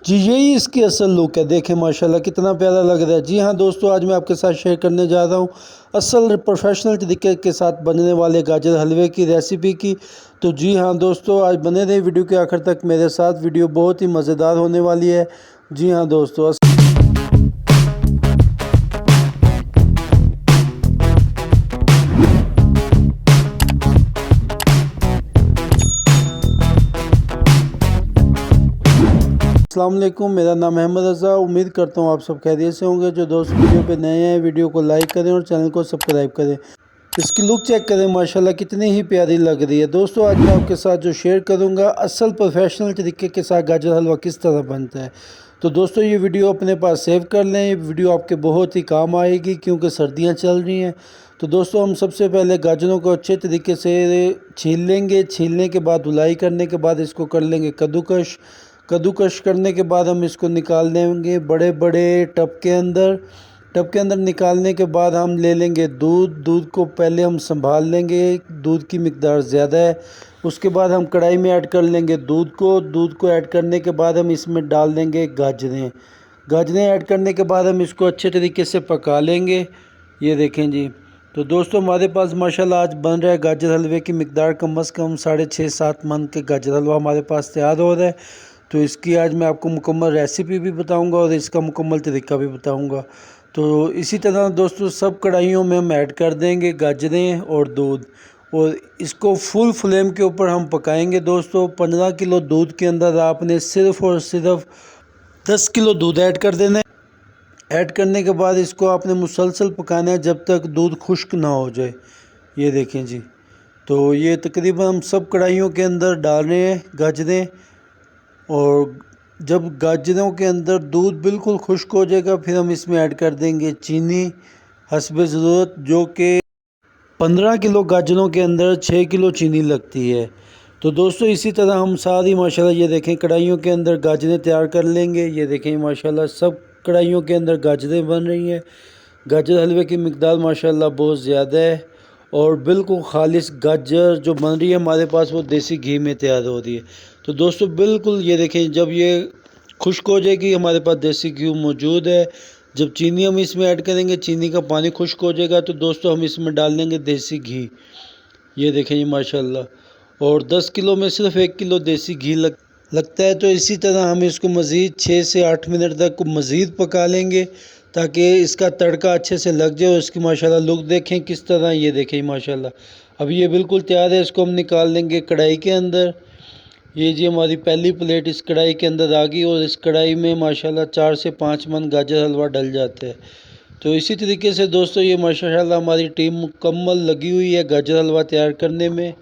जी यही इसकी असल लुक है। देखें माशाल्लाह कितना प्यारा लग रहा है। जी हाँ दोस्तों, आज मैं आपके साथ शेयर करने जा रहा हूँ असल प्रोफेशनल तरीके के साथ बनने वाले गाजर हलवे की रेसिपी की। तो जी हाँ दोस्तों, आज बने रहे वीडियो के आखिर तक मेरे साथ। वीडियो बहुत ही मज़ेदार होने वाली है। जी हाँ दोस्तों, अस्सलाम वालेकुम। मेरा नाम अहमद रज़ा। उम्मीद करता हूँ आप सब खैरियत से होंगे। जो दोस्त वीडियो पे नए हैं, वीडियो को लाइक करें और चैनल को सब्सक्राइब करें। इसकी लुक चेक करें माशाल्लाह कितनी ही प्यारी लग रही है। दोस्तों आज मैं आपके साथ जो शेयर करूँगा असल प्रोफेशनल तरीके के साथ गाजर हलवा किस तरह बनता है। तो दोस्तों ये वीडियो अपने पास सेव कर लें। ये वीडियो आपके बहुत ही काम आएगी क्योंकि सर्दियाँ चल रही हैं। तो दोस्तों हम सबसे पहले गाजरों को अच्छे तरीके से छील लेंगे। छीलने के बाद धुलाई करने के बाद इसको कर लेंगे कद्दूकश। कद्दूकश करने के बाद हम इसको निकाल लेंगे बड़े बड़े टब के अंदर। टब के अंदर निकालने के बाद हम ले लेंगे दूध। दूध को पहले हम संभाल लेंगे, दूध की मिकदार ज़्यादा है। उसके बाद हम कढ़ाई में ऐड कर लेंगे दूध को। दूध को ऐड करने के बाद हम इसमें डाल देंगे गाजरें। गाजरें ऐड करने के बाद हम इसको अच्छे तरीके से पका लेंगे। ये देखें जी। तो दोस्तों हमारे पास माशाल्लाह आज बन रहा है गाजर हलवे की मिकदार कम से कम 6.5-7 मन के गाजर हलवा हमारे पास तैयार हो रहा है। तो इसकी आज मैं आपको मुकम्मल रेसिपी भी बताऊंगा और इसका मुकम्मल तरीका भी बताऊंगा। तो इसी तरह दोस्तों सब कढ़ाइयों में हम ऐड कर देंगे गाजरें और दूध और इसको फुल फ्लेम के ऊपर हम पकाएंगे। दोस्तों 15 किलो दूध के अंदर आपने सिर्फ़ और सिर्फ 10 किलो दूध ऐड कर देना है। ऐड करने के बाद इसको आपने मुसलसल पकाना है जब तक दूध खुश्क ना हो जाए। ये देखें जी। तो ये तकरीबन हम सब कढ़ाइयों के अंदर डाल रहे हैं गाजरें। और जब गाजरों के अंदर दूध बिल्कुल खुश्क हो जाएगा फिर हम इसमें ऐड कर देंगे चीनी हस्बे ज़रूरत, जो कि 15 किलो गाजरों के अंदर 6 किलो चीनी लगती है। तो दोस्तों इसी तरह हम सारी माशाल्लाह ये देखें कढ़ाइयों के अंदर गाजरें तैयार कर लेंगे। ये देखें माशाल्लाह सब कढ़ाइयों के अंदर गाजरें बन रही हैं। गाजर हलवे की मिकदार माशाल्लाह बहुत ज़्यादा है और बिल्कुल खालिश गाजर जो बन रही है हमारे पास वो देसी घी में तैयार हो रही है। तो दोस्तों बिल्कुल ये देखें जब ये खुश्क हो जाएगी हमारे पास देसी घी मौजूद है। जब चीनी हम इसमें ऐड करेंगे, चीनी का पानी खुश्क हो जाएगा तो दोस्तों हम इसमें डाल देंगे देसी घी। ये देखें जी माशाल्लाह। और 10 किलो में सिर्फ 1 किलो देसी घी लगता है। तो इसी तरह हम इसको मज़ीद 6 से 8 मिनट तक मज़ीद पका लेंगे ताकि इसका तड़का अच्छे से लग जाए। उसकी माशाल्लाह लुक देखें किस तरह। ये देखें माशाल्लाह अब ये बिल्कुल तैयार है। इसको हम निकाल लेंगे कढ़ाई के अंदर। ये जी हमारी पहली प्लेट इस कढ़ाई के अंदर आ गई और इस कढ़ाई में माशाल्लाह 4 से 5 मन गाजर हलवा डल जाता है। तो इसी तरीके से दोस्तों ये माशाल्लाह हमारी टीम मुकम्मल लगी हुई है गाजर हलवा तैयार करने में।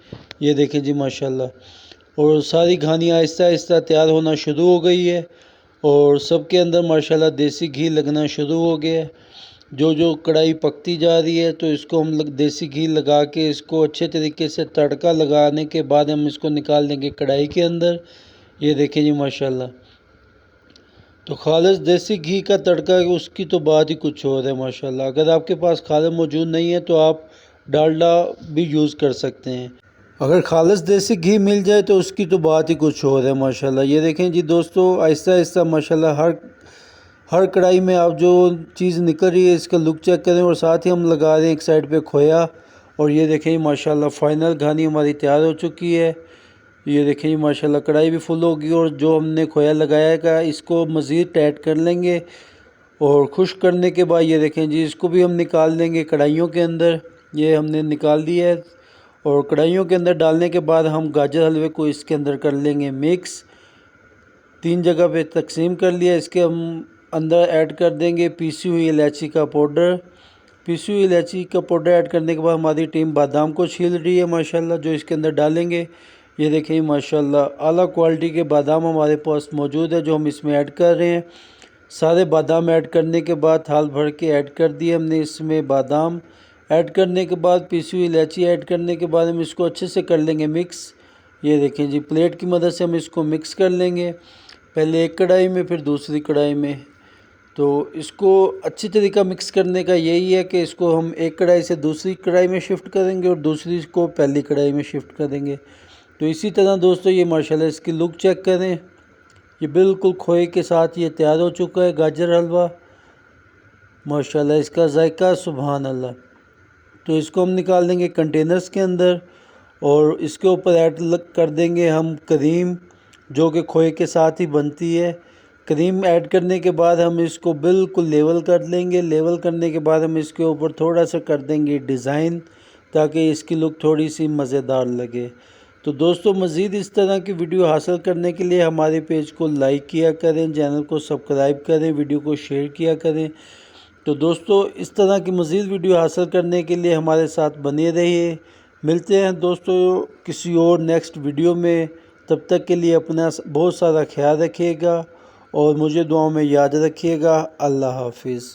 ये देखें जी माशाल्लाह। और सारी घानियाँ आहिस्ता आहिस्ता तैयार होना शुरू हो गई है और सबके अंदर माशाल्लाह देसी घी लगना शुरू हो गया है। जो जो कढ़ाई पकती जा रही है तो इसको हम देसी घी लगा के इसको अच्छे तरीके से तड़का लगाने के बाद हम इसको निकाल देंगे कढ़ाई के अंदर। ये देखें जी माशाल्लाह। तो खालिस देसी घी का तड़का उसकी तो बात ही कुछ और है माशाल्लाह। अगर आपके पास खालिस मौजूद नहीं है तो आप डालडा भी यूज़ कर सकते हैं। अगर खालिस देसी घी मिल जाए तो उसकी तो बात ही कुछ और है माशाल्लाह। ये देखें जी दोस्तों आहिस्ता आहिस्ता माशाल्लाह हर कढ़ाई में आप जो चीज़ निकल रही है इसका लुक चेक करें। और साथ ही हम लगा रहे हैं एक साइड पे खोया। और ये देखें माशाल्लाह फाइनल घानी हमारी तैयार हो चुकी है। ये देखें माशाल्लाह कढ़ाई भी फुल होगी और जो हमने खोया लगाया का इसको मज़ीद टाइट कर लेंगे। और खुश्क करने के बाद ये देखें जी इसको भी हम निकाल देंगे कढ़ाइयों के अंदर। ये हमने निकाल दिया है और कढ़ाइयों के अंदर डालने के बाद हम गाजर हलवे को इसके अंदर कर लेंगे मिक्स। 3 जगह पे तकसीम कर लिया। इसके हम अंदर ऐड कर देंगे पीसी हुई इलायची का पाउडर। पीसी हुई इलायची का पाउडर ऐड करने के बाद हमारी टीम बादाम को छील रही है माशाल्लाह, जो इसके अंदर डालेंगे। ये देखें माशाल्लाह आला क्वालिटी के बादाम हमारे पास मौजूद है जो हम इसमें ऐड कर रहे हैं। सारे बादाम ऐड करने के बाद थाल भर के ऐड कर दिए हमने इसमें बादाम। ऐड करने के बाद पीसी हुई इलायची ऐड करने के बाद हम इसको अच्छे से कर लेंगे मिक्स। ये देखें जी प्लेट की मदद से हम इसको मिक्स कर लेंगे, पहले एक कढ़ाई में फिर दूसरी कढ़ाई में। तो इसको अच्छी तरीका मिक्स करने का यही है कि इसको हम एक कढ़ाई से दूसरी कढ़ाई में शिफ्ट करेंगे और दूसरी को पहली कढ़ाई में शिफ्ट करेंगे। तो इसी तरह दोस्तों ये माशाल्लाह इसकी लुक चेक करें। ये बिल्कुल खोए के साथ ये तैयार हो चुका है गाजर हलवा। माशाल्लाह इसका जायका सुभान अल्लाह। तो इसको हम निकाल देंगे कंटेनर्स के अंदर और इसके ऊपर ऐड कर देंगे हम क्रीम, जो कि खोए के साथ ही बनती है। क्रीम ऐड करने के बाद हम इसको बिल्कुल लेवल कर लेंगे। लेवल करने के बाद हम इसके ऊपर थोड़ा सा कर देंगे डिज़ाइन, ताकि इसकी लुक थोड़ी सी मज़ेदार लगे। तो दोस्तों मज़ीद इस तरह की वीडियो हासिल करने के लिए हमारे पेज को लाइक किया करें, चैनल को सब्सक्राइब करें, वीडियो को शेयर किया करें। तो दोस्तों इस तरह की मज़ीद वीडियो हासिल करने के लिए हमारे साथ बने रहिए। मिलते हैं दोस्तों किसी और नेक्स्ट वीडियो में। तब तक के लिए अपना बहुत सारा ख्याल रखिएगा और मुझे दुआओं में याद रखिएगा। अल्लाह हाफिज़।